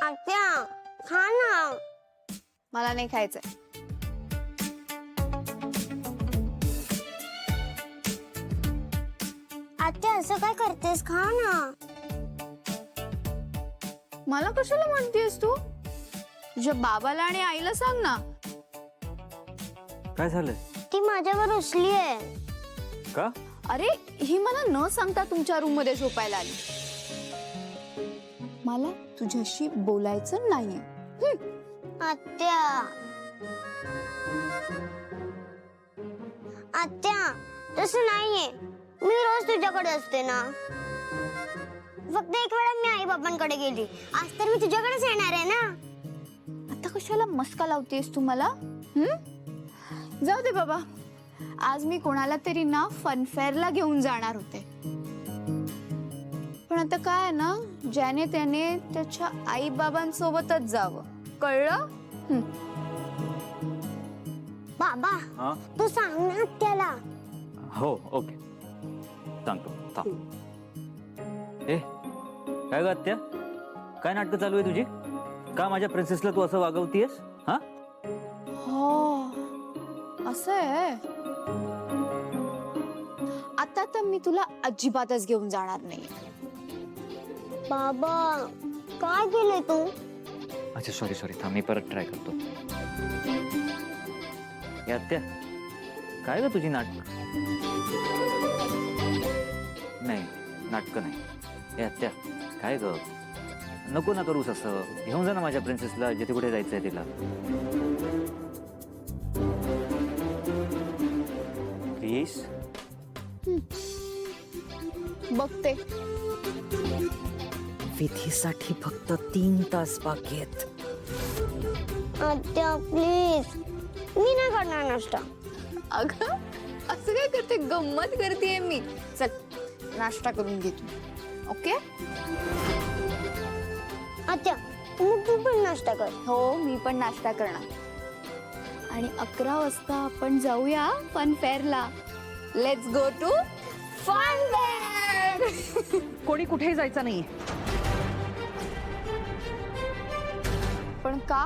आत्या खा ना. मला नाही खायचंय. आत्या असं काय करतेस, खा ना. मला कशाला म्हणतेस तू? तुझ्या बाबाला आणि आईला सांग ना. काय झालं? ती माझ्यावर रुसली आहे. का? अरे ही मला न सांगता तुमच्या रूम मध्ये झोपायला आली. मला तुझ्याशी बोलायचं नाहीये. आत्या आत्या तसं नाहीये. मी रोज तुझ्याकडे असते ना. फक्त एक वेळा मी आई बाबांकडे गेली. आज तर मी तुझ्याकडेच येणार आहे ना. आता कशाला मस्का लावतेस तू मला? जाऊ दे बाबा. आज मी कोणाला तरी ना फनफेअरला घेऊन जाणार होते. पण आता काय आहे ना, ज्याने त्याने त्याच्या आई बाबांसोबतच जावं, कळलं? बाबा हा? तू सांग ना आत्याला. हो ओके सांगतो. थांब. ए काय ग आत्या, काय नाटकं चालू आहे तुझी? का माझ्या प्रिन्सेसला तू असं वागवतीयस? हा हो असं आहे. आता तर मी तुला अजिबातच घेऊन जाणार नाही. बाबा काय केलंय तू? अच्छा सॉरी थांब, मी परत ट्राय करतो. ए आत्या, काय ग तुझी नाटक? नाही नाटकं नाही. ए आत्या काय ग, नको ना करूस असं. घेऊन जा ना माझ्या प्रिन्सेसला, जिथे कुठे जायचंय तिला. प्लीज. बघते. विधीसाठी फक्त 3 तास बाकी आहेत. आत्या प्लीज, मी नाही करणार नाश्ता. अगं असं काय करते, गंमत करतेय मी. चल नाश्ता करून घे तू. ओके? आत्या मग तू पण नाश्ता कर. हो मी पण नाश्ता करणार. आणि 11 वाजता आपण जाऊया फन फेअरला. Let's go to fun fair. कोणी कुठेही जायचं नाहीये. पण का?